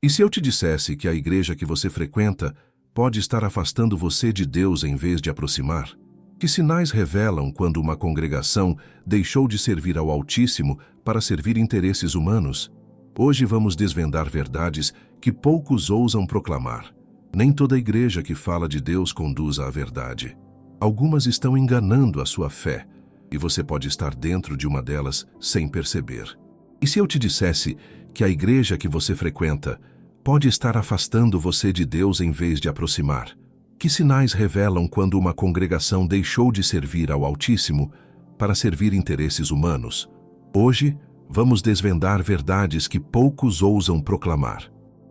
E se eu te dissesse que a igreja que você frequenta pode estar afastando você de Deus em vez de aproximar? Que sinais revelam quando uma congregação deixou de servir ao Altíssimo para servir interesses humanos? Hoje vamos desvendar verdades que poucos ousam proclamar. Nem toda igreja que fala de Deus conduz à verdade. Algumas estão enganando a sua fé, e você pode estar dentro de uma delas sem perceber. E se eu te dissesse que a igreja que você frequenta pode estar afastando você de Deus em vez de aproximar? Que sinais revelam quando uma congregação deixou de servir ao Altíssimo para servir interesses humanos? Hoje, vamos desvendar verdades que poucos ousam proclamar.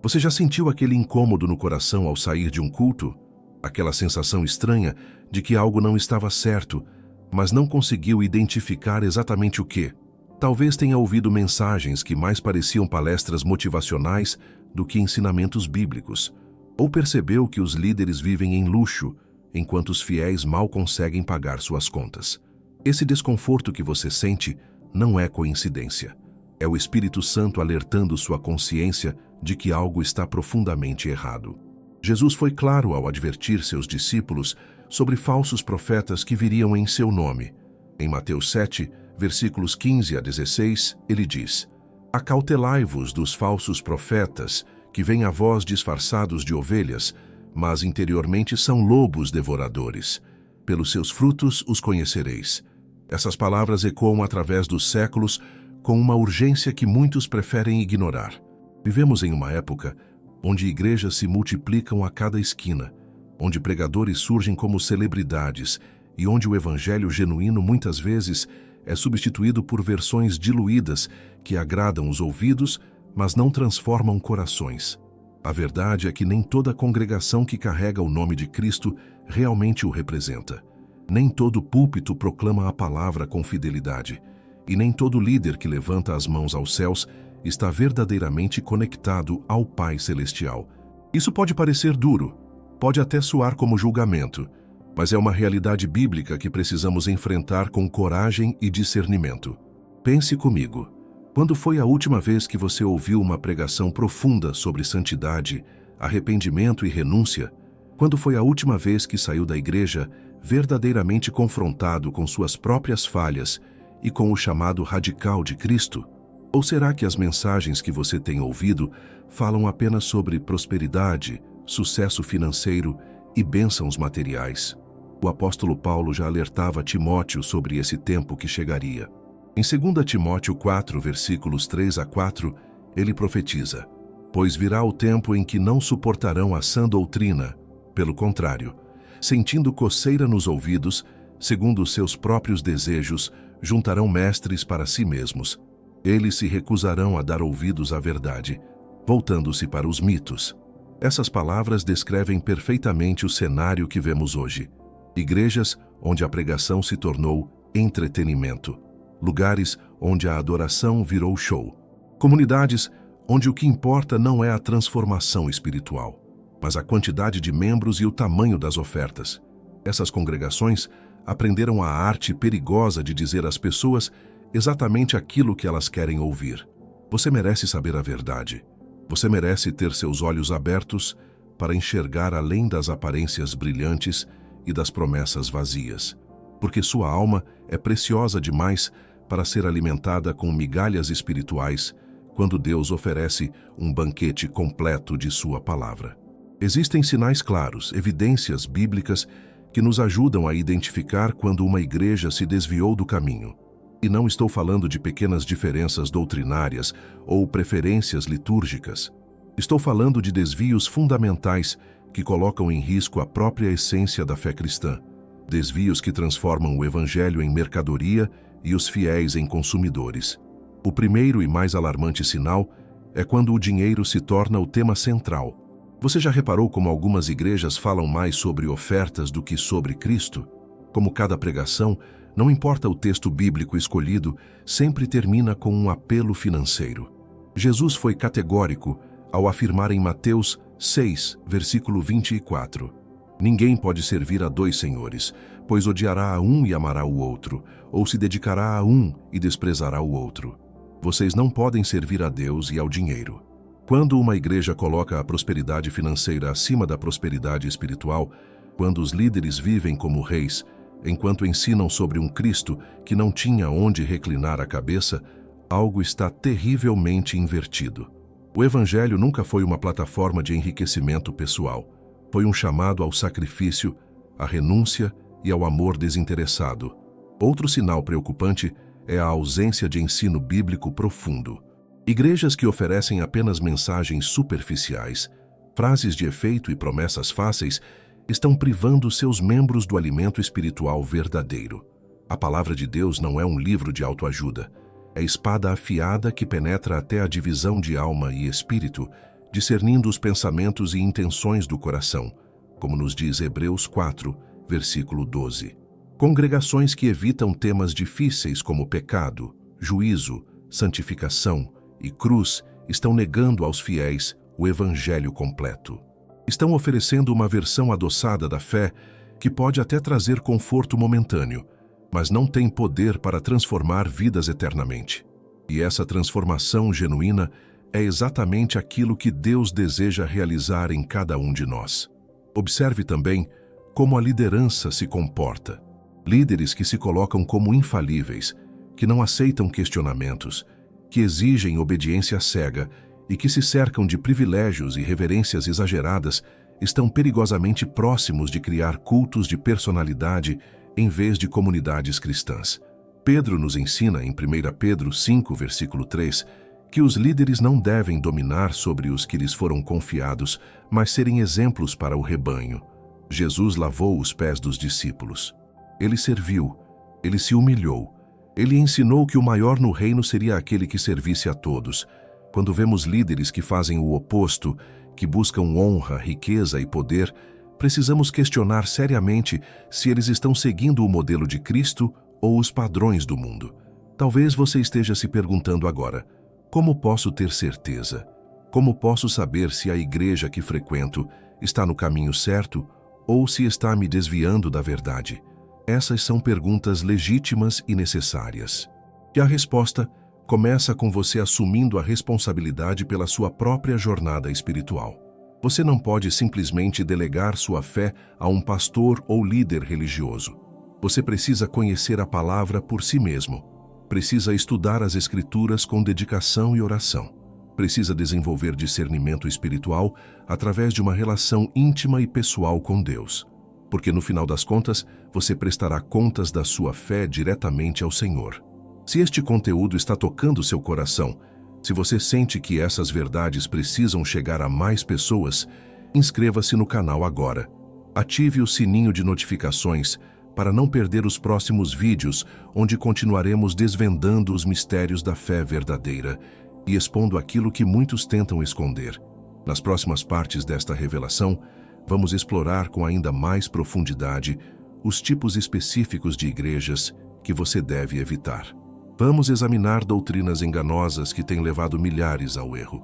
Você já sentiu aquele incômodo no coração ao sair de um culto? Aquela sensação estranha de que algo não estava certo, mas não conseguiu identificar exatamente o que? Talvez tenha ouvido mensagens que mais pareciam palestras motivacionais do que ensinamentos bíblicos. Ou percebeu que os líderes vivem em luxo, enquanto os fiéis mal conseguem pagar suas contas. Esse desconforto que você sente não é coincidência. É o Espírito Santo alertando sua consciência de que algo está profundamente errado. Jesus foi claro ao advertir seus discípulos sobre falsos profetas que viriam em seu nome. Em Mateus 7, versículos 15 a 16, ele diz: Acautelai-vos dos falsos profetas, que vêm a vós disfarçados de ovelhas, mas interiormente são lobos devoradores. Pelos seus frutos os conhecereis. Essas palavras ecoam através dos séculos com uma urgência que muitos preferem ignorar. Vivemos em uma época onde igrejas se multiplicam a cada esquina, onde pregadores surgem como celebridades e onde o evangelho genuíno muitas vezes é substituído por versões diluídas que agradam os ouvidos, mas não transformam corações. A verdade é que nem toda congregação que carrega o nome de Cristo realmente o representa. Nem todo púlpito proclama a palavra com fidelidade. E nem todo líder que levanta as mãos aos céus está verdadeiramente conectado ao Pai Celestial. Isso pode parecer duro, pode até soar como julgamento, mas é uma realidade bíblica que precisamos enfrentar com coragem e discernimento. Pense comigo. Quando foi a última vez que você ouviu uma pregação profunda sobre santidade, arrependimento e renúncia? Quando foi a última vez que saiu da igreja verdadeiramente confrontado com suas próprias falhas e com o chamado radical de Cristo? Ou será que as mensagens que você tem ouvido falam apenas sobre prosperidade, sucesso financeiro e bênçãos materiais? O apóstolo Paulo já alertava Timóteo sobre esse tempo que chegaria. Em 2 Timóteo 4, versículos 3 a 4, ele profetiza: Pois virá o tempo em que não suportarão a sã doutrina. Pelo contrário, sentindo coceira nos ouvidos, segundo os seus próprios desejos, juntarão mestres para si mesmos. Eles se recusarão a dar ouvidos à verdade, voltando-se para os mitos. Essas palavras descrevem perfeitamente o cenário que vemos hoje. Igrejas onde a pregação se tornou entretenimento. Lugares onde a adoração virou show. Comunidades onde o que importa não é a transformação espiritual, mas a quantidade de membros e o tamanho das ofertas. Essas congregações aprenderam a arte perigosa de dizer às pessoas exatamente aquilo que elas querem ouvir. Você merece saber a verdade. Você merece ter seus olhos abertos para enxergar além das aparências brilhantes e das promessas vazias, porque sua alma é preciosa demais para ser alimentada com migalhas espirituais quando Deus oferece um banquete completo de sua palavra. Existem sinais claros, evidências bíblicas que nos ajudam a identificar quando uma igreja se desviou do caminho. E não estou falando de pequenas diferenças doutrinárias ou preferências litúrgicas. Estou falando de desvios fundamentais que colocam em risco a própria essência da fé cristã. Desvios que transformam o evangelho em mercadoria e os fiéis em consumidores. O primeiro e mais alarmante sinal é quando o dinheiro se torna o tema central. Você já reparou como algumas igrejas falam mais sobre ofertas do que sobre Cristo? Como cada pregação, não importa o texto bíblico escolhido, sempre termina com um apelo financeiro. Jesus foi categórico ao afirmar em Mateus 6, versículo 24: Ninguém pode servir a dois senhores, pois odiará a um e amará o outro, ou se dedicará a um e desprezará o outro. Vocês não podem servir a Deus e ao dinheiro. Quando uma igreja coloca a prosperidade financeira acima da prosperidade espiritual, quando os líderes vivem como reis, enquanto ensinam sobre um Cristo que não tinha onde reclinar a cabeça, algo está terrivelmente invertido. O Evangelho nunca foi uma plataforma de enriquecimento pessoal. Foi um chamado ao sacrifício, à renúncia e ao amor desinteressado. Outro sinal preocupante é a ausência de ensino bíblico profundo. Igrejas que oferecem apenas mensagens superficiais, frases de efeito e promessas fáceis, estão privando seus membros do alimento espiritual verdadeiro. A palavra de Deus não é um livro de autoajuda. É espada afiada que penetra até a divisão de alma e espírito, discernindo os pensamentos e intenções do coração, como nos diz Hebreus 4, versículo 12. Congregações que evitam temas difíceis como pecado, juízo, santificação e cruz estão negando aos fiéis o evangelho completo. Estão oferecendo uma versão adoçada da fé que pode até trazer conforto momentâneo, mas não tem poder para transformar vidas eternamente. E essa transformação genuína é exatamente aquilo que Deus deseja realizar em cada um de nós. Observe também como a liderança se comporta. Líderes que se colocam como infalíveis, que não aceitam questionamentos, que exigem obediência cega e que se cercam de privilégios e reverências exageradas, estão perigosamente próximos de criar cultos de personalidade em vez de comunidades cristãs. Pedro nos ensina em 1 Pedro 5, versículo 3, que os líderes não devem dominar sobre os que lhes foram confiados, mas serem exemplos para o rebanho. Jesus lavou os pés dos discípulos. Ele serviu, ele se humilhou, ele ensinou que o maior no reino seria aquele que servisse a todos. Quando vemos líderes que fazem o oposto, que buscam honra, riqueza e poder, precisamos questionar seriamente se eles estão seguindo o modelo de Cristo ou os padrões do mundo. Talvez você esteja se perguntando agora: como posso ter certeza? Como posso saber se a igreja que frequento está no caminho certo ou se está me desviando da verdade? Essas são perguntas legítimas e necessárias. E a resposta começa com você assumindo a responsabilidade pela sua própria jornada espiritual. Você não pode simplesmente delegar sua fé a um pastor ou líder religioso. Você precisa conhecer a palavra por si mesmo. Precisa estudar as Escrituras com dedicação e oração. Precisa desenvolver discernimento espiritual através de uma relação íntima e pessoal com Deus. Porque no final das contas, você prestará contas da sua fé diretamente ao Senhor. Se este conteúdo está tocando seu coração, se você sente que essas verdades precisam chegar a mais pessoas, inscreva-se no canal agora. Ative o sininho de notificações para não perder os próximos vídeos, onde continuaremos desvendando os mistérios da fé verdadeira e expondo aquilo que muitos tentam esconder. Nas próximas partes desta revelação, vamos explorar com ainda mais profundidade os tipos específicos de igrejas que você deve evitar. Vamos examinar doutrinas enganosas que têm levado milhares ao erro.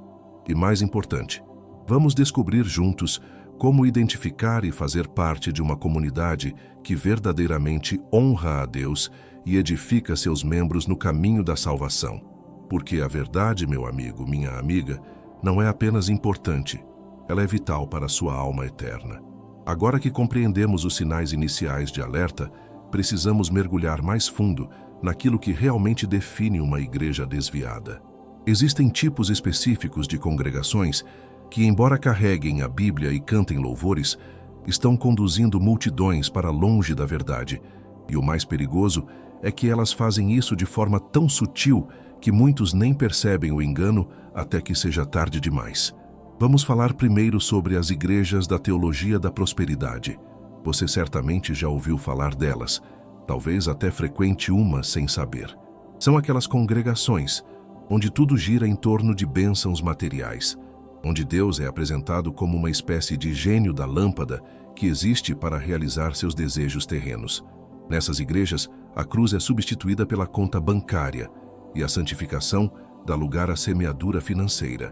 E mais importante, vamos descobrir juntos como identificar e fazer parte de uma comunidade que verdadeiramente honra a Deus e edifica seus membros no caminho da salvação. Porque a verdade, meu amigo, minha amiga, não é apenas importante, ela é vital para a sua alma eterna. Agora que compreendemos os sinais iniciais de alerta, precisamos mergulhar mais fundo naquilo que realmente define uma igreja desviada. Existem tipos específicos de congregações que, embora carreguem a Bíblia e cantem louvores, estão conduzindo multidões para longe da verdade. E o mais perigoso é que elas fazem isso de forma tão sutil que muitos nem percebem o engano até que seja tarde demais. Vamos falar primeiro sobre as igrejas da teologia da prosperidade. Você certamente já ouviu falar delas. Talvez até frequente uma sem saber. São aquelas congregações onde tudo gira em torno de bênçãos materiais, onde Deus é apresentado como uma espécie de gênio da lâmpada que existe para realizar seus desejos terrenos. Nessas igrejas, a cruz é substituída pela conta bancária e a santificação dá lugar à semeadura financeira.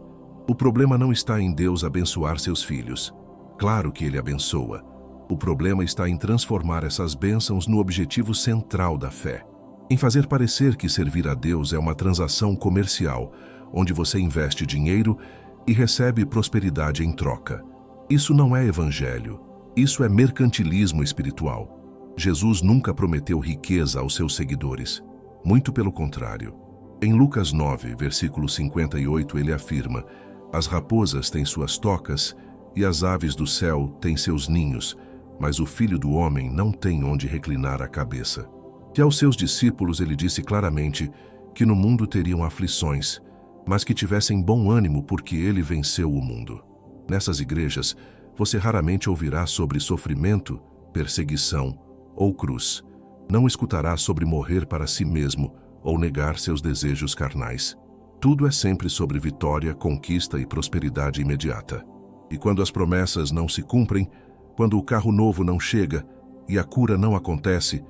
O problema não está em Deus abençoar seus filhos. Claro que Ele abençoa. O problema está em transformar essas bênçãos no objetivo central da fé. Em fazer parecer que servir a Deus é uma transação comercial, onde você investe dinheiro e recebe prosperidade em troca. Isso não é evangelho, isso é mercantilismo espiritual. Jesus nunca prometeu riqueza aos seus seguidores, muito pelo contrário. Em Lucas 9, versículo 58, ele afirma: as raposas têm suas tocas e as aves do céu têm seus ninhos, mas o Filho do Homem não tem onde reclinar a cabeça. E aos seus discípulos ele disse claramente que no mundo teriam aflições, mas que tivessem bom ânimo porque ele venceu o mundo. Nessas igrejas, você raramente ouvirá sobre sofrimento, perseguição ou cruz. Não escutará sobre morrer para si mesmo ou negar seus desejos carnais. Tudo é sempre sobre vitória, conquista e prosperidade imediata. E quando as promessas não se cumprem, quando o carro novo não chega e a cura não acontece,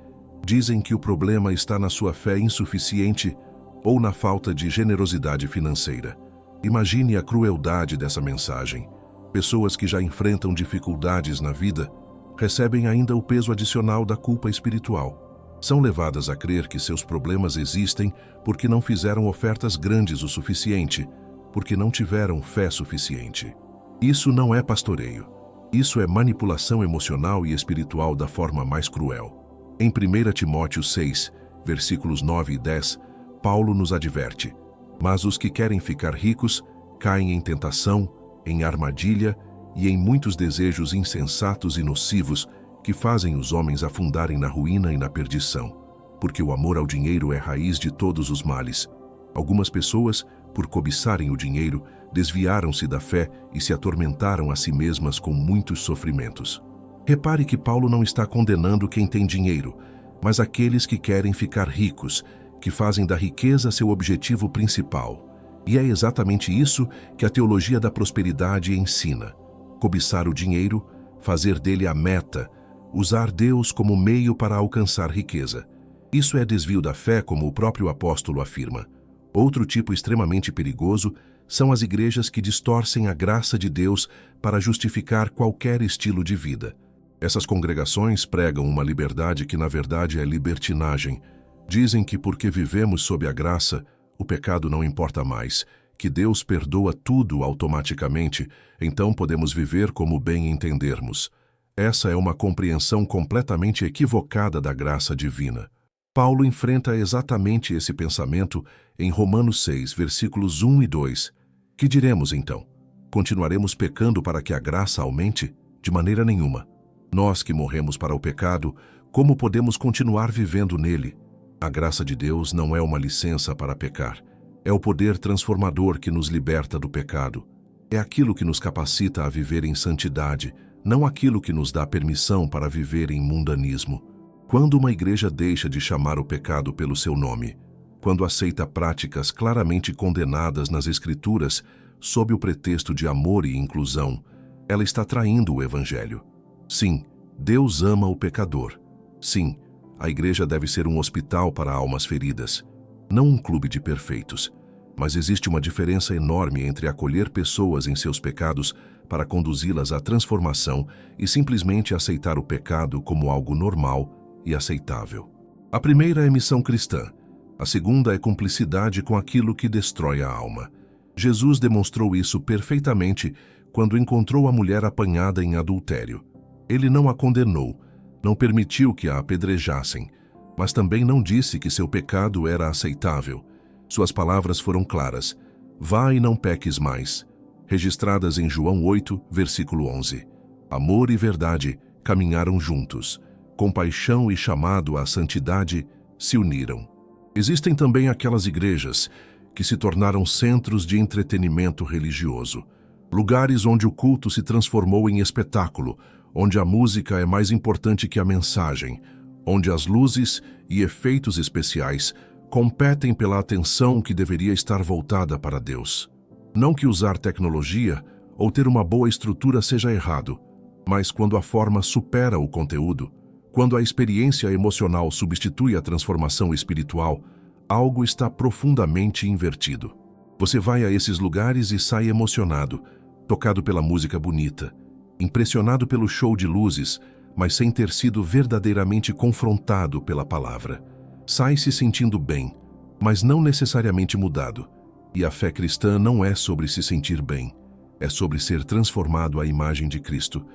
dizem que o problema está na sua fé insuficiente ou na falta de generosidade financeira. Imagine a crueldade dessa mensagem. Pessoas que já enfrentam dificuldades na vida recebem ainda o peso adicional da culpa espiritual. São levadas a crer que seus problemas existem porque não fizeram ofertas grandes o suficiente, porque não tiveram fé suficiente. Isso não é pastoreio. Isso é manipulação emocional e espiritual da forma mais cruel. Em 1 Timóteo 6, versículos 9 e 10, Paulo nos adverte: mas os que querem ficar ricos caem em tentação, em armadilha e em muitos desejos insensatos e nocivos que fazem os homens afundarem na ruína e na perdição, porque o amor ao dinheiro é raiz de todos os males. Algumas pessoas, por cobiçarem o dinheiro, desviaram-se da fé e se atormentaram a si mesmas com muitos sofrimentos. Repare que Paulo não está condenando quem tem dinheiro, mas aqueles que querem ficar ricos, que fazem da riqueza seu objetivo principal. E é exatamente isso que a teologia da prosperidade ensina: cobiçar o dinheiro, fazer dele a meta, usar Deus como meio para alcançar riqueza. Isso é desvio da fé, como o próprio apóstolo afirma. Outro tipo extremamente perigoso são as igrejas que distorcem a graça de Deus para justificar qualquer estilo de vida. Essas congregações pregam uma liberdade que na verdade é libertinagem. Dizem que porque vivemos sob a graça, o pecado não importa mais, que Deus perdoa tudo automaticamente, então podemos viver como bem entendermos. Essa é uma compreensão completamente equivocada da graça divina. Paulo enfrenta exatamente esse pensamento em Romanos 6, versículos 1 e 2. Que diremos então? Continuaremos pecando para que a graça aumente? De maneira nenhuma. Nós que morremos para o pecado, como podemos continuar vivendo nele? A graça de Deus não é uma licença para pecar. É o poder transformador que nos liberta do pecado. É aquilo que nos capacita a viver em santidade, não aquilo que nos dá permissão para viver em mundanismo. Quando uma igreja deixa de chamar o pecado pelo seu nome, quando aceita práticas claramente condenadas nas Escrituras sob o pretexto de amor e inclusão, ela está traindo o Evangelho. Sim, Deus ama o pecador. Sim, a igreja deve ser um hospital para almas feridas, não um clube de perfeitos. Mas existe uma diferença enorme entre acolher pessoas em seus pecados para conduzi-las à transformação e simplesmente aceitar o pecado como algo normal e aceitável. A primeira é missão cristã. A segunda é cumplicidade com aquilo que destrói a alma. Jesus demonstrou isso perfeitamente quando encontrou a mulher apanhada em adultério. Ele não a condenou, não permitiu que a apedrejassem, mas também não disse que seu pecado era aceitável. Suas palavras foram claras: vá e não peques mais, registradas em João 8, versículo 11. Amor e verdade caminharam juntos. Compaixão e chamado à santidade se uniram. Existem também aquelas igrejas que se tornaram centros de entretenimento religioso, lugares onde o culto se transformou em espetáculo, onde a música é mais importante que a mensagem, onde as luzes e efeitos especiais competem pela atenção que deveria estar voltada para Deus. Não que usar tecnologia ou ter uma boa estrutura seja errado, mas quando a forma supera o conteúdo, quando a experiência emocional substitui a transformação espiritual, algo está profundamente invertido. Você vai a esses lugares e sai emocionado, tocado pela música bonita, impressionado pelo show de luzes, mas sem ter sido verdadeiramente confrontado pela palavra. Sai se sentindo bem, mas não necessariamente mudado. E a fé cristã não é sobre se sentir bem. É sobre ser transformado à imagem de Cristo,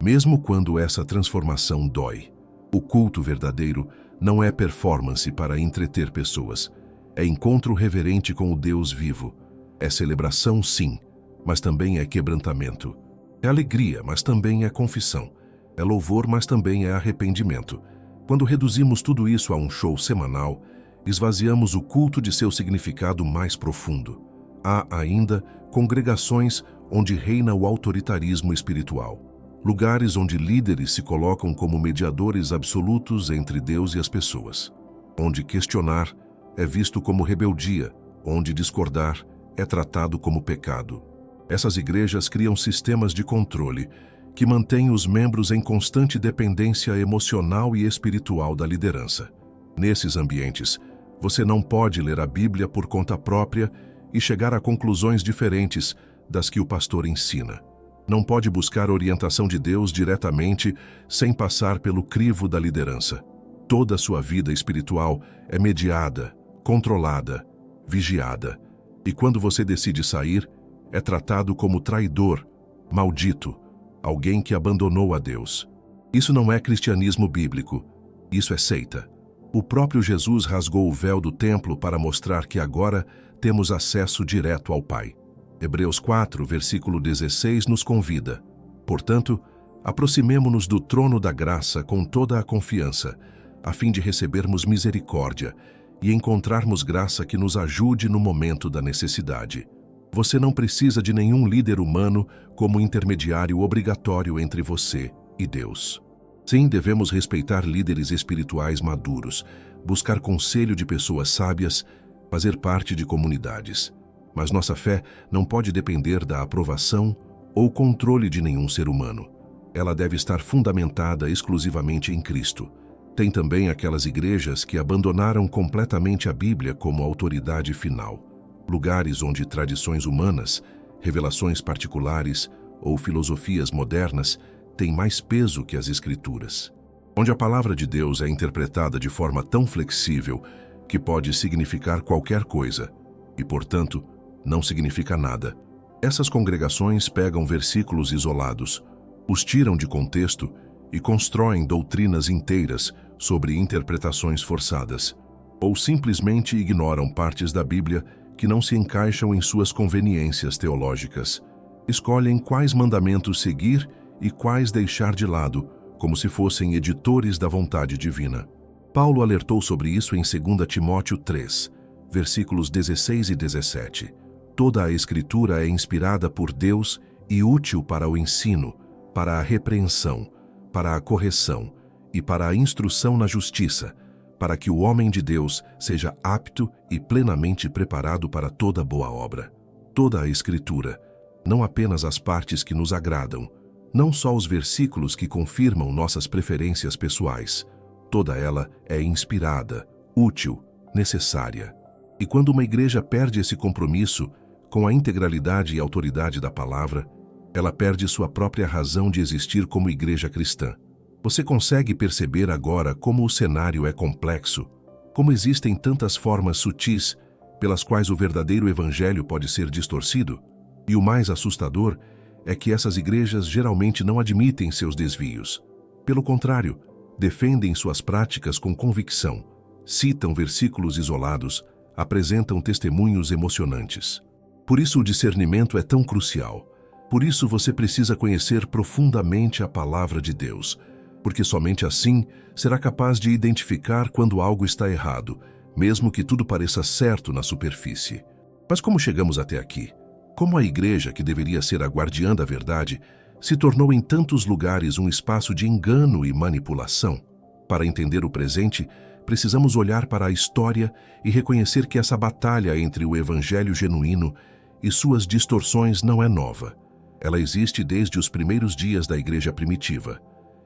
mesmo quando essa transformação dói. O culto verdadeiro não é performance para entreter pessoas. É encontro reverente com o Deus vivo. É celebração, sim, mas também é quebrantamento. É alegria, mas também é confissão. É louvor, mas também é arrependimento. Quando reduzimos tudo isso a um show semanal, esvaziamos o culto de seu significado mais profundo. Há ainda congregações onde reina o autoritarismo espiritual. Lugares onde líderes se colocam como mediadores absolutos entre Deus e as pessoas. Onde questionar é visto como rebeldia, onde discordar é tratado como pecado. Essas igrejas criam sistemas de controle que mantêm os membros em constante dependência emocional e espiritual da liderança. Nesses ambientes, você não pode ler a Bíblia por conta própria e chegar a conclusões diferentes das que o pastor ensina. Não pode buscar orientação de Deus diretamente sem passar pelo crivo da liderança. Toda a sua vida espiritual é mediada, controlada, vigiada. E quando você decide sair, é tratado como traidor, maldito, alguém que abandonou a Deus. Isso não é cristianismo bíblico, isso é seita. O próprio Jesus rasgou o véu do templo para mostrar que agora temos acesso direto ao Pai. Hebreus 4, versículo 16 nos convida. Portanto, aproximemo-nos do trono da graça com toda a confiança, a fim de recebermos misericórdia e encontrarmos graça que nos ajude no momento da necessidade. Você não precisa de nenhum líder humano como intermediário obrigatório entre você e Deus. Sim, devemos respeitar líderes espirituais maduros, buscar conselho de pessoas sábias, fazer parte de comunidades. Mas nossa fé não pode depender da aprovação ou controle de nenhum ser humano. Ela deve estar fundamentada exclusivamente em Cristo. Tem também aquelas igrejas que abandonaram completamente a Bíblia como autoridade final. Lugares onde tradições humanas, revelações particulares ou filosofias modernas têm mais peso que as Escrituras. Onde a palavra de Deus é interpretada de forma tão flexível que pode significar qualquer coisa e, portanto, não significa nada. Essas congregações pegam versículos isolados, os tiram de contexto e constroem doutrinas inteiras sobre interpretações forçadas, ou simplesmente ignoram partes da Bíblia que não se encaixam em suas conveniências teológicas. Escolhem quais mandamentos seguir e quais deixar de lado, como se fossem editores da vontade divina. Paulo alertou sobre isso em 2 Timóteo 3, versículos 16 e 17. Toda a Escritura é inspirada por Deus e útil para o ensino, para a repreensão, para a correção e para a instrução na justiça, para que o homem de Deus seja apto e plenamente preparado para toda boa obra. Toda a Escritura, não apenas as partes que nos agradam, não só os versículos que confirmam nossas preferências pessoais, toda ela é inspirada, útil, necessária. E quando uma igreja perde esse compromisso com a integralidade e autoridade da palavra, ela perde sua própria razão de existir como igreja cristã. Você consegue perceber agora como o cenário é complexo, como existem tantas formas sutis pelas quais o verdadeiro evangelho pode ser distorcido? E o mais assustador é que essas igrejas geralmente não admitem seus desvios. Pelo contrário, defendem suas práticas com convicção, citam versículos isolados, apresentam testemunhos emocionantes. Por isso o discernimento é tão crucial. Por isso você precisa conhecer profundamente a palavra de Deus, porque somente assim será capaz de identificar quando algo está errado, mesmo que tudo pareça certo na superfície. Mas como chegamos até aqui? Como a igreja, que deveria ser a guardiã da verdade, se tornou em tantos lugares um espaço de engano e manipulação? Para entender o presente, precisamos olhar para a história e reconhecer que essa batalha entre o evangelho genuíno e suas distorções não é nova. Ela existe desde os primeiros dias da igreja primitiva.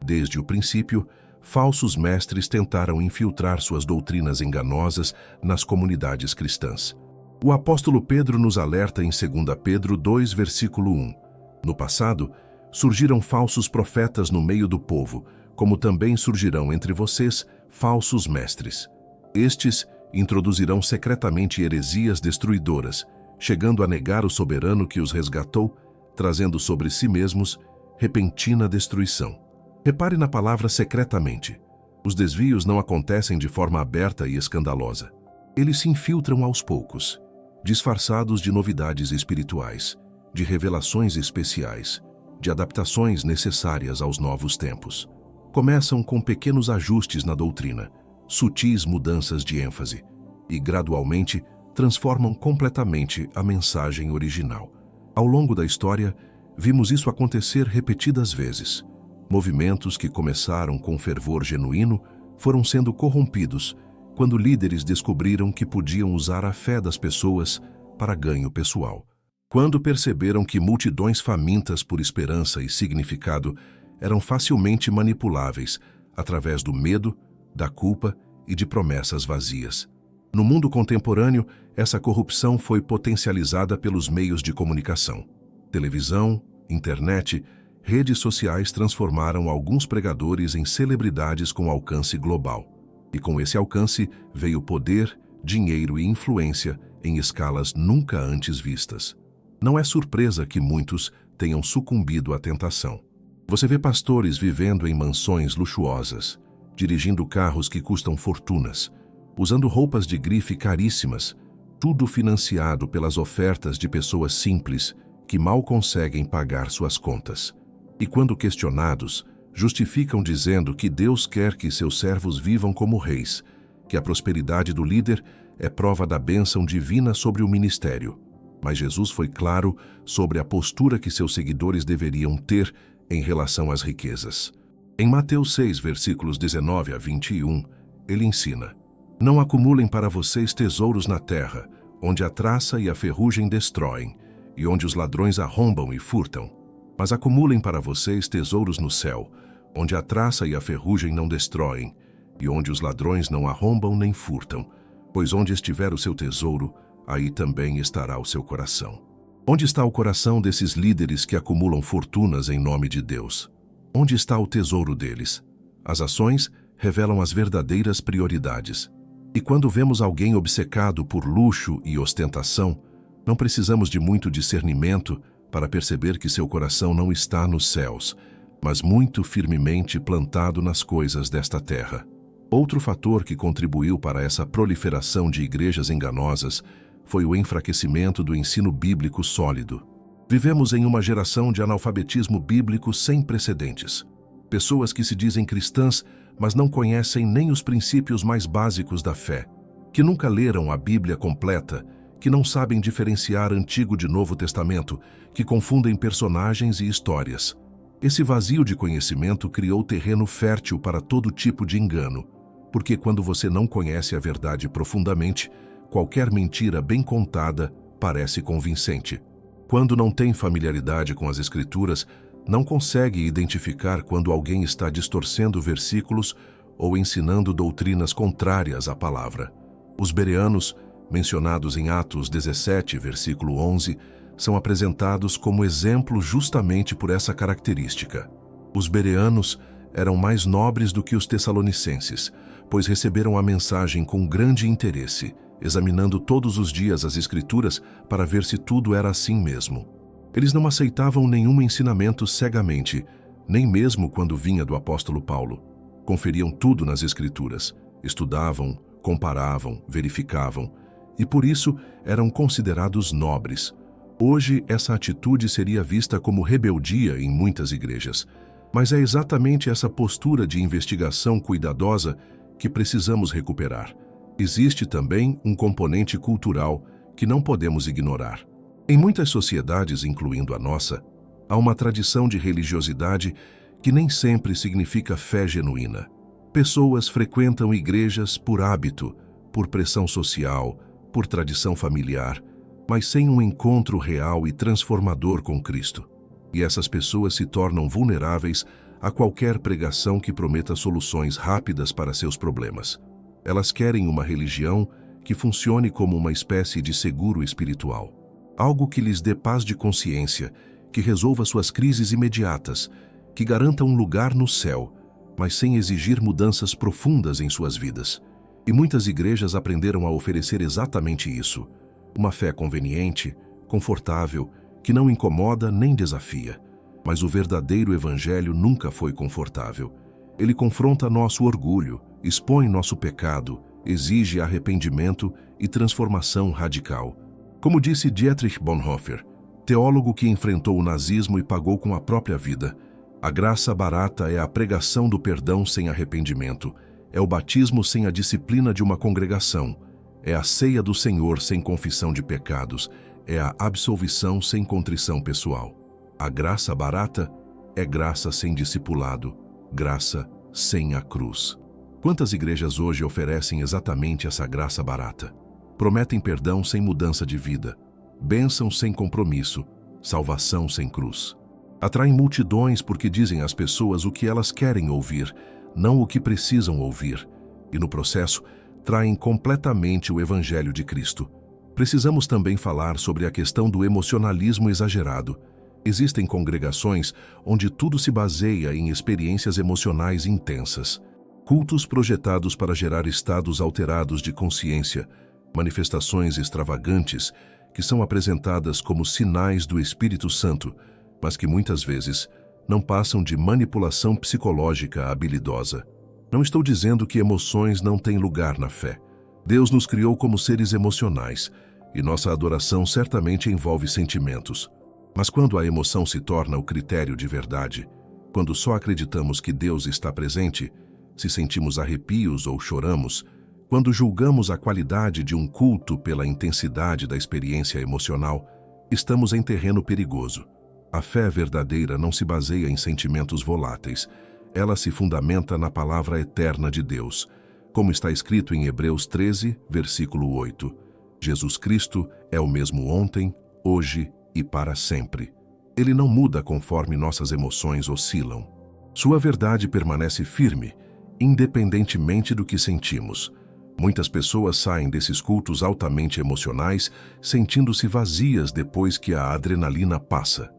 Desde o princípio, falsos mestres tentaram infiltrar suas doutrinas enganosas nas comunidades cristãs. O apóstolo Pedro nos alerta em 2 Pedro 2, versículo 1. No passado, surgiram falsos profetas no meio do povo, como também surgirão entre vocês falsos mestres. Estes introduzirão secretamente heresias destruidoras, chegando a negar o soberano que os resgatou, trazendo sobre si mesmos repentina destruição. Repare na palavra secretamente. Os desvios não acontecem de forma aberta e escandalosa. Eles se infiltram aos poucos, disfarçados de novidades espirituais, de revelações especiais, de adaptações necessárias aos novos tempos. Começam com pequenos ajustes na doutrina, sutis mudanças de ênfase, e gradualmente transformam completamente a mensagem original. Ao longo da história, vimos isso acontecer repetidas vezes. Movimentos que começaram com fervor genuíno foram sendo corrompidos quando líderes descobriram que podiam usar a fé das pessoas para ganho pessoal. Quando perceberam que multidões famintas por esperança e significado eram facilmente manipuláveis através do medo, da culpa e de promessas vazias. No mundo contemporâneo, essa corrupção foi potencializada pelos meios de comunicação. Televisão, internet, redes sociais transformaram alguns pregadores em celebridades com alcance global. E com esse alcance veio poder, dinheiro e influência em escalas nunca antes vistas. Não é surpresa que muitos tenham sucumbido à tentação. Você vê pastores vivendo em mansões luxuosas, dirigindo carros que custam fortunas, usando roupas de grife caríssimas, tudo financiado pelas ofertas de pessoas simples que mal conseguem pagar suas contas. E quando questionados, justificam dizendo que Deus quer que seus servos vivam como reis, que a prosperidade do líder é prova da bênção divina sobre o ministério. Mas Jesus foi claro sobre a postura que seus seguidores deveriam ter em relação às riquezas. Em Mateus 6, versículos 19 a 21, ele ensina: Não acumulem para vocês tesouros na terra, onde a traça e a ferrugem destroem, e onde os ladrões arrombam e furtam. Mas acumulem para vocês tesouros no céu, onde a traça e a ferrugem não destroem, e onde os ladrões não arrombam nem furtam. Pois onde estiver o seu tesouro, aí também estará o seu coração. Onde está o coração desses líderes que acumulam fortunas em nome de Deus? Onde está o tesouro deles? As ações revelam as verdadeiras prioridades. E quando vemos alguém obcecado por luxo e ostentação, não precisamos de muito discernimento para perceber que seu coração não está nos céus, mas muito firmemente plantado nas coisas desta terra. Outro fator que contribuiu para essa proliferação de igrejas enganosas foi o enfraquecimento do ensino bíblico sólido. Vivemos em uma geração de analfabetismo bíblico sem precedentes. Pessoas que se dizem cristãs, mas não conhecem nem os princípios mais básicos da fé, que nunca leram a Bíblia completa, que não sabem diferenciar Antigo de Novo Testamento, que confundem personagens e histórias. Esse vazio de conhecimento criou terreno fértil para todo tipo de engano, porque quando você não conhece a verdade profundamente, qualquer mentira bem contada parece convincente. Quando não tem familiaridade com as Escrituras, não consegue identificar quando alguém está distorcendo versículos ou ensinando doutrinas contrárias à palavra. Os bereanos, mencionados em Atos 17, versículo 11, são apresentados como exemplo justamente por essa característica. Os bereanos eram mais nobres do que os tessalonicenses, pois receberam a mensagem com grande interesse, examinando todos os dias as Escrituras para ver se tudo era assim mesmo. Eles não aceitavam nenhum ensinamento cegamente, nem mesmo quando vinha do apóstolo Paulo. Conferiam tudo nas Escrituras, estudavam, comparavam, verificavam, e por isso eram considerados nobres. Hoje, essa atitude seria vista como rebeldia em muitas igrejas, mas é exatamente essa postura de investigação cuidadosa que precisamos recuperar. Existe também um componente cultural que não podemos ignorar. Em muitas sociedades, incluindo a nossa, há uma tradição de religiosidade que nem sempre significa fé genuína. Pessoas frequentam igrejas por hábito, por pressão social, por tradição familiar, mas sem um encontro real e transformador com Cristo. E essas pessoas se tornam vulneráveis a qualquer pregação que prometa soluções rápidas para seus problemas. Elas querem uma religião que funcione como uma espécie de seguro espiritual. Algo que lhes dê paz de consciência, que resolva suas crises imediatas, que garanta um lugar no céu, mas sem exigir mudanças profundas em suas vidas. E muitas igrejas aprenderam a oferecer exatamente isso. Uma fé conveniente, confortável, que não incomoda nem desafia. Mas o verdadeiro evangelho nunca foi confortável. Ele confronta nosso orgulho, expõe nosso pecado, exige arrependimento e transformação radical. Como disse Dietrich Bonhoeffer, teólogo que enfrentou o nazismo e pagou com a própria vida, a graça barata é a pregação do perdão sem arrependimento, é o batismo sem a disciplina de uma congregação, é a ceia do Senhor sem confissão de pecados, é a absolvição sem contrição pessoal. A graça barata é graça sem discipulado, graça sem a cruz. Quantas igrejas hoje oferecem exatamente essa graça barata? Prometem perdão sem mudança de vida, bênção sem compromisso, salvação sem cruz. Atraem multidões porque dizem às pessoas o que elas querem ouvir, não o que precisam ouvir, e no processo traem completamente o Evangelho de Cristo. Precisamos também falar sobre a questão do emocionalismo exagerado. Existem congregações onde tudo se baseia em experiências emocionais intensas. Cultos projetados para gerar estados alterados de consciência, manifestações extravagantes que são apresentadas como sinais do Espírito Santo, mas que muitas vezes não passam de manipulação psicológica habilidosa. Não estou dizendo que emoções não têm lugar na fé. Deus nos criou como seres emocionais, e nossa adoração certamente envolve sentimentos. Mas quando a emoção se torna o critério de verdade, quando só acreditamos que Deus está presente, se sentimos arrepios ou choramos, quando julgamos a qualidade de um culto pela intensidade da experiência emocional, estamos em terreno perigoso. A fé verdadeira não se baseia em sentimentos voláteis. Ela se fundamenta na palavra eterna de Deus, como está escrito em Hebreus 13, versículo 8. Jesus Cristo é o mesmo ontem, hoje e para sempre. Ele não muda conforme nossas emoções oscilam. Sua verdade permanece firme, independentemente do que sentimos. Muitas pessoas saem desses cultos altamente emocionais, sentindo-se vazias depois que a adrenalina passa.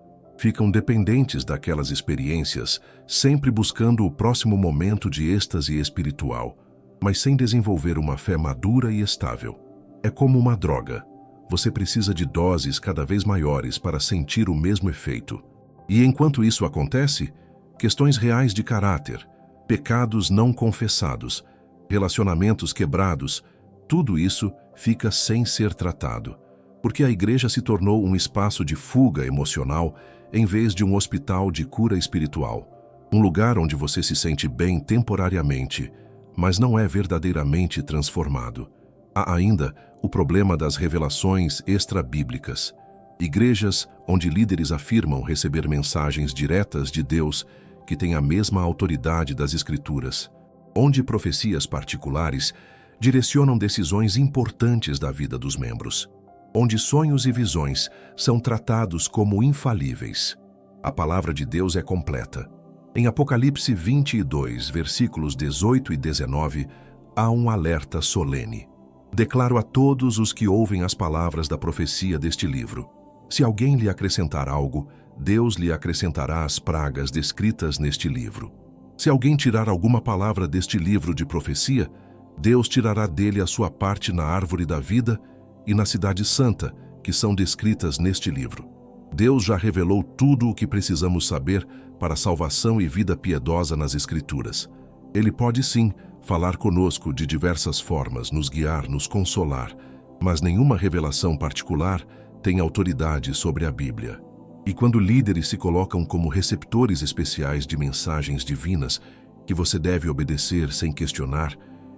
Ficam dependentes daquelas experiências, sempre buscando o próximo momento de êxtase espiritual, mas sem desenvolver uma fé madura e estável. É como uma droga. Você precisa de doses cada vez maiores para sentir o mesmo efeito. E enquanto isso acontece, questões reais de caráter, pecados não confessados, relacionamentos quebrados, tudo isso fica sem ser tratado, porque a igreja se tornou um espaço de fuga emocional em vez de um hospital de cura espiritual, um lugar onde você se sente bem temporariamente, mas não é verdadeiramente transformado. Há ainda o problema das revelações extra-bíblicas. Igrejas onde líderes afirmam receber mensagens diretas de Deus que têm a mesma autoridade das Escrituras, onde profecias particulares direcionam decisões importantes da vida dos membros, onde sonhos e visões são tratados como infalíveis. A palavra de Deus é completa. Em Apocalipse 22, versículos 18 e 19, há um alerta solene. Declaro a todos os que ouvem as palavras da profecia deste livro: se alguém lhe acrescentar algo, Deus lhe acrescentará as pragas descritas neste livro. Se alguém tirar alguma palavra deste livro de profecia, Deus tirará dele a sua parte na árvore da vida e na cidade santa, que são descritas neste livro. Deus já revelou tudo o que precisamos saber para salvação e vida piedosa nas Escrituras. Ele pode sim falar conosco de diversas formas, nos guiar, nos consolar, mas nenhuma revelação particular tem autoridade sobre a Bíblia. E quando líderes se colocam como receptores especiais de mensagens divinas que você deve obedecer sem questionar,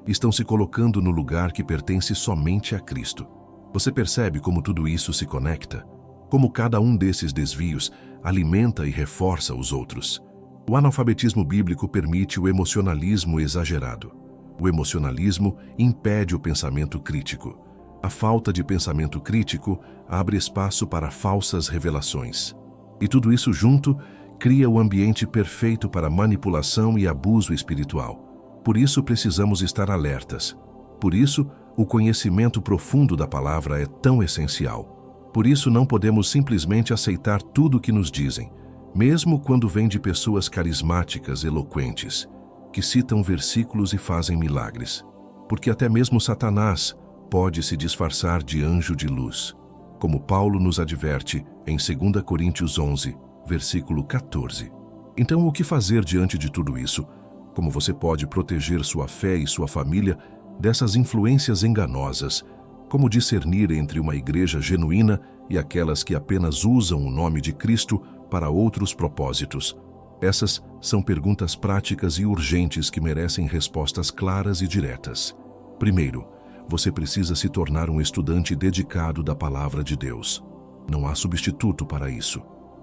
estão se colocando no lugar que pertence somente a Cristo. Você percebe como tudo isso se conecta? Como cada um desses desvios alimenta e reforça os outros? O analfabetismo bíblico permite o emocionalismo exagerado. O emocionalismo impede o pensamento crítico. A falta de pensamento crítico abre espaço para falsas revelações. E tudo isso junto cria o ambiente perfeito para manipulação e abuso espiritual. Por isso precisamos estar alertas. Por isso, o conhecimento profundo da palavra é tão essencial. Por isso não podemos simplesmente aceitar tudo o que nos dizem, mesmo quando vem de pessoas carismáticas, eloquentes, que citam versículos e fazem milagres. Porque até mesmo Satanás pode se disfarçar de anjo de luz. como Paulo nos adverte em 2 Coríntios 11, versículo 14. Então, o que fazer diante de tudo isso? Como você pode proteger sua fé e sua família dessas influências enganosas? Como discernir entre uma igreja genuína e aquelas que apenas usam o nome de Cristo para outros propósitos? Essas são perguntas práticas e urgentes que merecem respostas claras e diretas. Primeiro, você precisa se tornar um estudante dedicado da Palavra de Deus. Não há substituto para isso.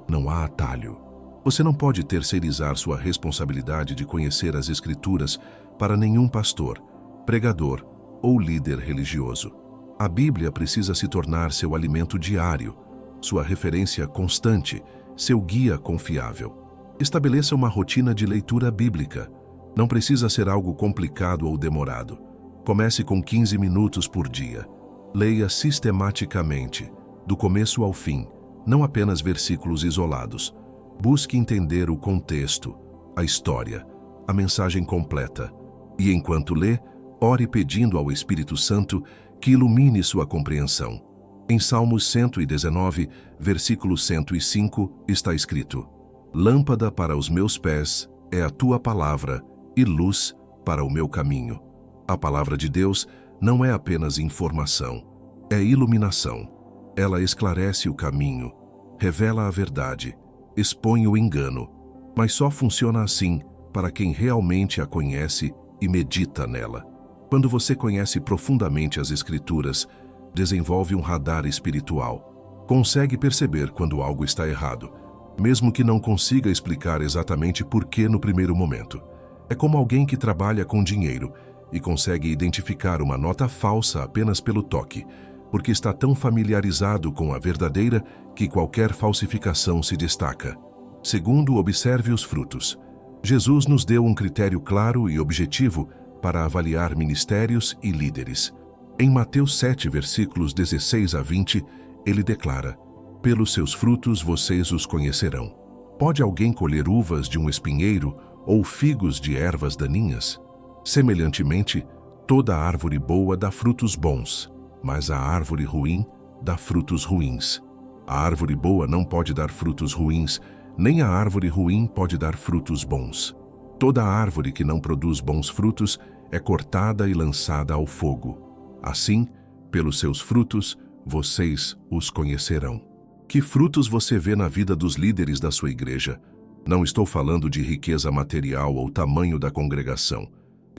Não há atalho. Você não pode terceirizar sua responsabilidade de conhecer as Escrituras para nenhum pastor, pregador ou líder religioso. A Bíblia precisa se tornar seu alimento diário, sua referência constante, seu guia confiável. Estabeleça uma rotina de leitura bíblica. Não precisa ser algo complicado ou demorado. Comece com 15 minutos por dia. Leia sistematicamente, do começo ao fim, não apenas versículos isolados. Busque entender o contexto, a história, a mensagem completa. E enquanto lê, ore pedindo ao Espírito Santo que ilumine sua compreensão. Em Salmos 119, versículo 105, está escrito: Lâmpada para os meus pés é a tua palavra e luz para o meu caminho. A palavra de Deus não é apenas informação, é iluminação. Ela esclarece o caminho, revela a verdade, expõe o engano, mas só funciona assim para quem realmente a conhece e medita nela. Quando você conhece profundamente as Escrituras, desenvolve um radar espiritual. Consegue perceber quando algo está errado, mesmo que não consiga explicar exatamente por que no primeiro momento. É como alguém que trabalha com dinheiro e consegue identificar uma nota falsa apenas pelo toque, porque está tão familiarizado com a verdadeira que qualquer falsificação se destaca. Segundo, observe os frutos. Jesus nos deu um critério claro e objetivo para avaliar ministérios e líderes. Em Mateus 7, versículos 16 a 20, ele declara: Pelos seus frutos vocês os conhecerão. Pode alguém colher uvas de um espinheiro ou figos de ervas daninhas? Semelhantemente, toda árvore boa dá frutos bons, mas a árvore ruim dá frutos ruins. A árvore boa não pode dar frutos ruins, nem a árvore ruim pode dar frutos bons. Toda árvore que não produz bons frutos é cortada e lançada ao fogo. Assim, pelos seus frutos, vocês os conhecerão. Que frutos você vê na vida dos líderes da sua igreja? Não estou falando de riqueza material ou tamanho da congregação.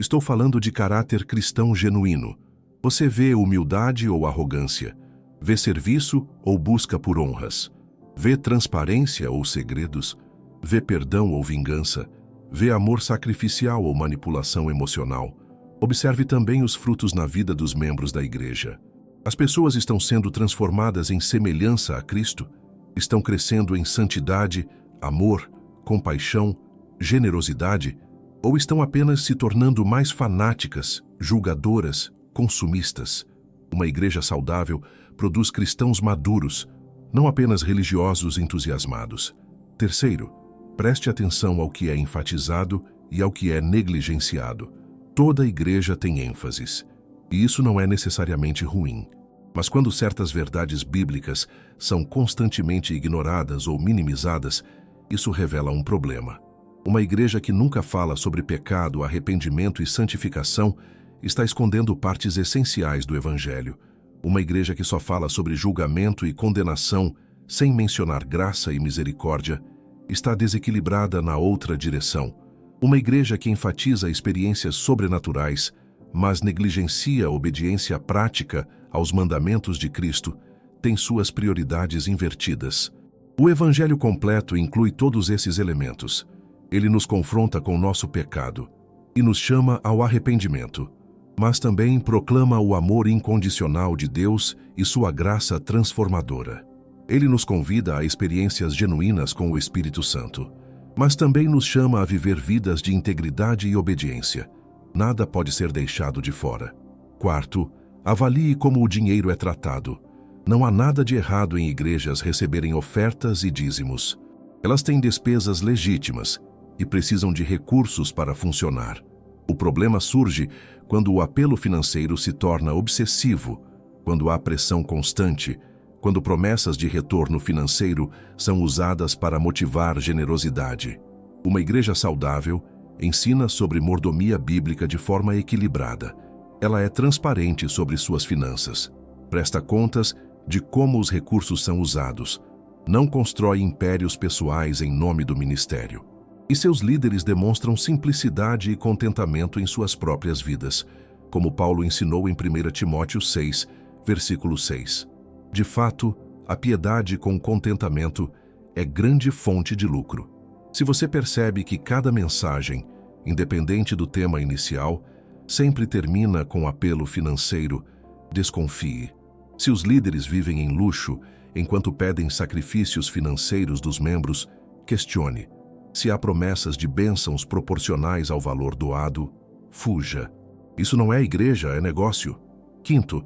Estou falando de caráter cristão genuíno. Você vê humildade ou arrogância? Vê serviço ou busca por honras? Vê transparência ou segredos? Vê perdão ou vingança? Vê amor sacrificial ou manipulação emocional? Observe também os frutos na vida dos membros da igreja. As pessoas estão sendo transformadas em semelhança a Cristo? Estão crescendo em santidade, amor, compaixão, generosidade? Ou estão apenas se tornando mais fanáticas, julgadoras, consumistas? Uma igreja saudável produz cristãos maduros, não apenas religiosos entusiasmados. Terceiro, preste atenção ao que é enfatizado e ao que é negligenciado. Toda igreja tem ênfases, e isso não é necessariamente ruim. Mas quando certas verdades bíblicas são constantemente ignoradas ou minimizadas, isso revela um problema. Uma igreja que nunca fala sobre pecado, arrependimento e santificação está escondendo partes essenciais do Evangelho. Uma igreja que só fala sobre julgamento e condenação, sem mencionar graça e misericórdia, está desequilibrada na outra direção. Uma igreja que enfatiza experiências sobrenaturais, mas negligencia a obediência prática aos mandamentos de Cristo, tem suas prioridades invertidas. O Evangelho completo inclui todos esses elementos. Ele nos confronta com nosso pecado e nos chama ao arrependimento, mas também proclama o amor incondicional de Deus e sua graça transformadora. Ele nos convida a experiências genuínas com o Espírito Santo, mas também nos chama a viver vidas de integridade e obediência. Nada pode ser deixado de fora. Quarto, avalie como o dinheiro é tratado. Não há nada de errado em igrejas receberem ofertas e dízimos. Elas têm despesas legítimas e precisam de recursos para funcionar. O problema surge quando o apelo financeiro se torna obsessivo, quando há pressão constante, quando promessas de retorno financeiro são usadas para motivar generosidade. Uma igreja saudável ensina sobre mordomia bíblica de forma equilibrada. Ela é transparente sobre suas finanças, presta contas de como os recursos são usados, não constrói impérios pessoais em nome do ministério. E seus líderes demonstram simplicidade e contentamento em suas próprias vidas, como Paulo ensinou em 1 Timóteo 6, versículo 6. De fato, a piedade com contentamento é grande fonte de lucro. Se você percebe que cada mensagem, independente do tema inicial, sempre termina com apelo financeiro, desconfie. Se os líderes vivem em luxo enquanto pedem sacrifícios financeiros dos membros, questione. Se há promessas de bênçãos proporcionais ao valor doado, fuja. Isso não é igreja, é negócio. Quinto,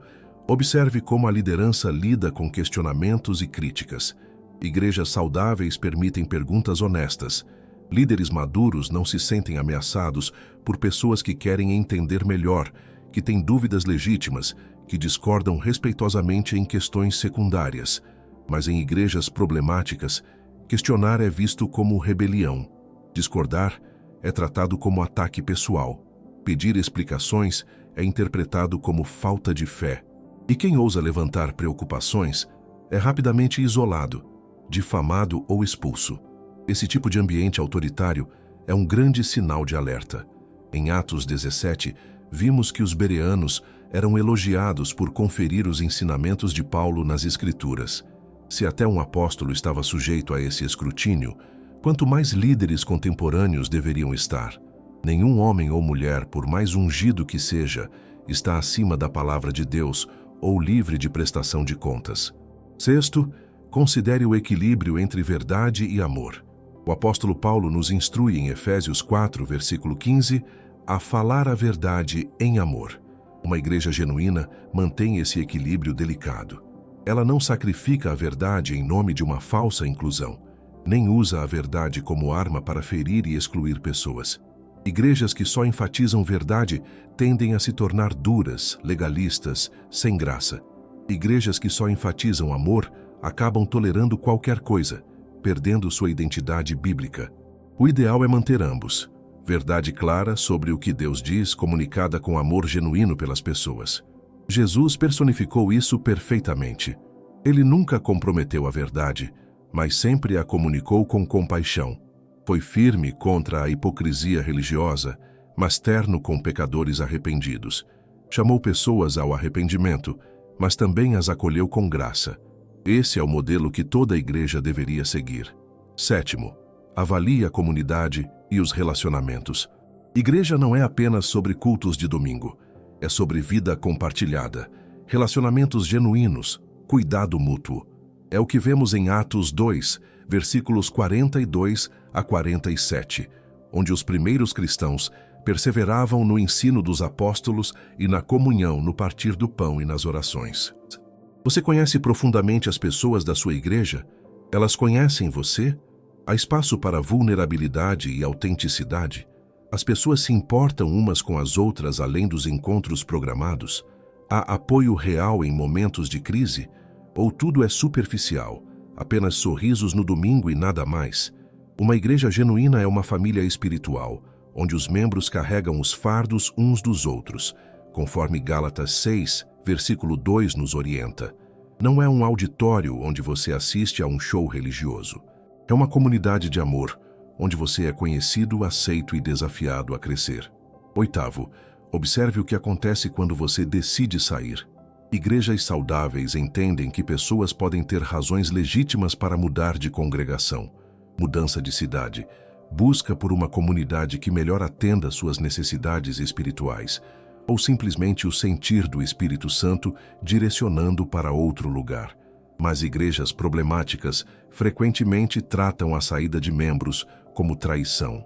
observe como a liderança lida com questionamentos e críticas. Igrejas saudáveis permitem perguntas honestas. Líderes maduros não se sentem ameaçados por pessoas que querem entender melhor, que têm dúvidas legítimas, que discordam respeitosamente em questões secundárias. Mas em igrejas problemáticas, questionar é visto como rebelião. Discordar é tratado como ataque pessoal. Pedir explicações é interpretado como falta de fé. E quem ousa levantar preocupações é rapidamente isolado, difamado ou expulso. Esse tipo de ambiente autoritário é um grande sinal de alerta. Em Atos 17, vimos que os bereanos eram elogiados por conferir os ensinamentos de Paulo nas Escrituras. Se até um apóstolo estava sujeito a esse escrutínio, quanto mais líderes contemporâneos deveriam estar. Nenhum homem ou mulher, por mais ungido que seja, está acima da palavra de Deus ou livre de prestação de contas. Sexto, considere o equilíbrio entre verdade e amor. O apóstolo Paulo nos instrui em Efésios 4, versículo 15, a falar a verdade em amor. Uma igreja genuína mantém esse equilíbrio delicado. Ela não sacrifica a verdade em nome de uma falsa inclusão, nem usa a verdade como arma para ferir e excluir pessoas. Igrejas que só enfatizam verdade tendem a se tornar duras, legalistas, sem graça. Igrejas que só enfatizam amor acabam tolerando qualquer coisa, perdendo sua identidade bíblica. O ideal é manter ambos. Verdade clara sobre o que Deus diz, comunicada com amor genuíno pelas pessoas. Jesus personificou isso perfeitamente. Ele nunca comprometeu a verdade, mas sempre a comunicou com compaixão. Foi firme contra a hipocrisia religiosa, mas terno com pecadores arrependidos. Chamou pessoas ao arrependimento, mas também as acolheu com graça. Esse é o modelo que toda igreja deveria seguir. Sétimo, avalie a comunidade e os relacionamentos. Igreja não é apenas sobre cultos de domingo. É sobre vida compartilhada, relacionamentos genuínos, cuidado mútuo. É o que vemos em Atos 2, versículos 42 a 47, onde os primeiros cristãos perseveravam no ensino dos apóstolos e na comunhão no partir do pão e nas orações. Você conhece profundamente as pessoas da sua igreja? Elas conhecem você? Há espaço para vulnerabilidade e autenticidade? As pessoas se importam umas com as outras além dos encontros programados? Há apoio real em momentos de crise? Ou tudo é superficial, apenas sorrisos no domingo e nada mais? Uma igreja genuína é uma família espiritual, onde os membros carregam os fardos uns dos outros, conforme Gálatas 6, versículo 2 nos orienta. Não é um auditório onde você assiste a um show religioso. É uma comunidade de amor, onde você é conhecido, aceito e desafiado a crescer. Oitavo, observe o que acontece quando você decide sair. Igrejas saudáveis entendem que pessoas podem ter razões legítimas para mudar de congregação, mudança de cidade, busca por uma comunidade que melhor atenda suas necessidades espirituais, ou simplesmente o sentir do Espírito Santo direcionando para outro lugar. Mas igrejas problemáticas frequentemente tratam a saída de membros como traição.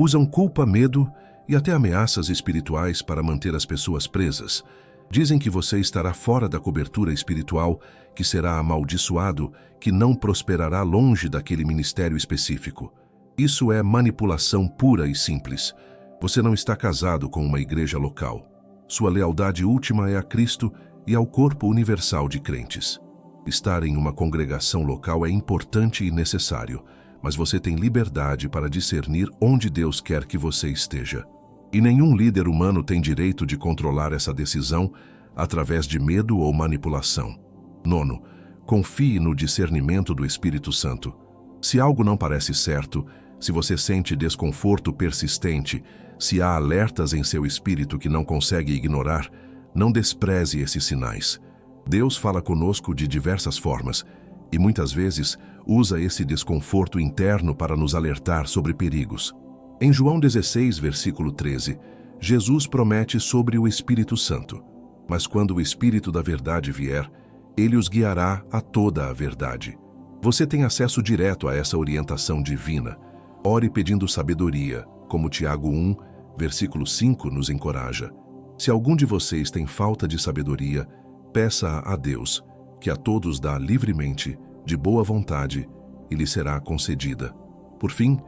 Usam culpa, medo e até ameaças espirituais para manter as pessoas presas. Dizem que você estará fora da cobertura espiritual, que será amaldiçoado, que não prosperará longe daquele ministério específico. Isso é manipulação pura e simples. Você não está casado com uma igreja local. Sua lealdade última é a Cristo e ao corpo universal de crentes. Estar em uma congregação local é importante e necessário, mas você tem liberdade para discernir onde Deus quer que você esteja. E nenhum líder humano tem direito de controlar essa decisão através de medo ou manipulação. 9. Confie no discernimento do Espírito Santo. Se algo não parece certo, se você sente desconforto persistente, se há alertas em seu espírito que não consegue ignorar, não despreze esses sinais. Deus fala conosco de diversas formas e muitas vezes usa esse desconforto interno para nos alertar sobre perigos. Em João 16, versículo 13, Jesus promete sobre o Espírito Santo. Mas quando o Espírito da verdade vier, ele os guiará a toda a verdade. Você tem acesso direto a essa orientação divina. Ore pedindo sabedoria, como Tiago 1, versículo 5 nos encoraja. Se algum de vocês tem falta de sabedoria, peça a Deus, que a todos dá livremente, de boa vontade, e lhe será concedida. Por fim,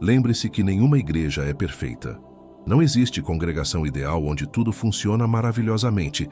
lembre-se que nenhuma igreja é perfeita. Não existe congregação ideal onde tudo funciona maravilhosamente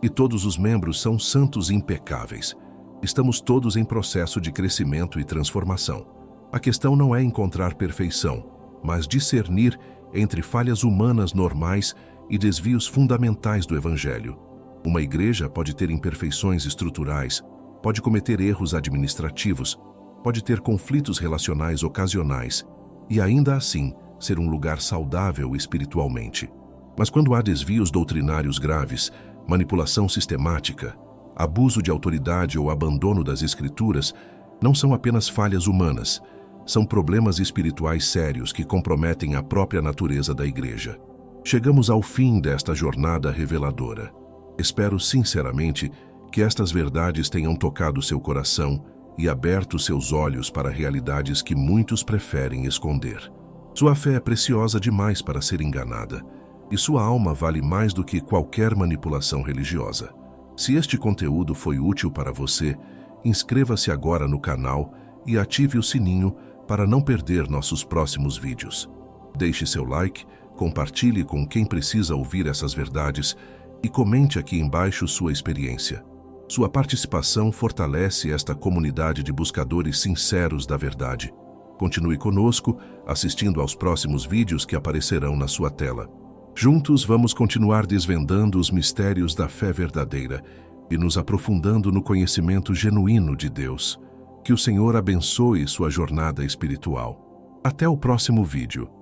e todos os membros são santos e impecáveis. Estamos todos em processo de crescimento e transformação. A questão não é encontrar perfeição, mas discernir entre falhas humanas normais e desvios fundamentais do Evangelho. Uma igreja pode ter imperfeições estruturais, pode cometer erros administrativos, pode ter conflitos relacionais ocasionais e ainda assim ser um lugar saudável espiritualmente. Mas quando há desvios doutrinários graves, manipulação sistemática, abuso de autoridade ou abandono das Escrituras, não são apenas falhas humanas, são problemas espirituais sérios que comprometem a própria natureza da igreja. Chegamos ao fim desta jornada reveladora. Espero sinceramente que estas verdades tenham tocado seu coração e aberto seus olhos para realidades que muitos preferem esconder. Sua fé é preciosa demais para ser enganada, e sua alma vale mais do que qualquer manipulação religiosa. Se este conteúdo foi útil para você, inscreva-se agora no canal e ative o sininho para não perder nossos próximos vídeos. Deixe seu like, compartilhe com quem precisa ouvir essas verdades e comente aqui embaixo sua experiência. Sua participação fortalece esta comunidade de buscadores sinceros da verdade. Continue conosco, assistindo aos próximos vídeos que aparecerão na sua tela. Juntos vamos continuar desvendando os mistérios da fé verdadeira e nos aprofundando no conhecimento genuíno de Deus. Que o Senhor abençoe sua jornada espiritual. Até o próximo vídeo.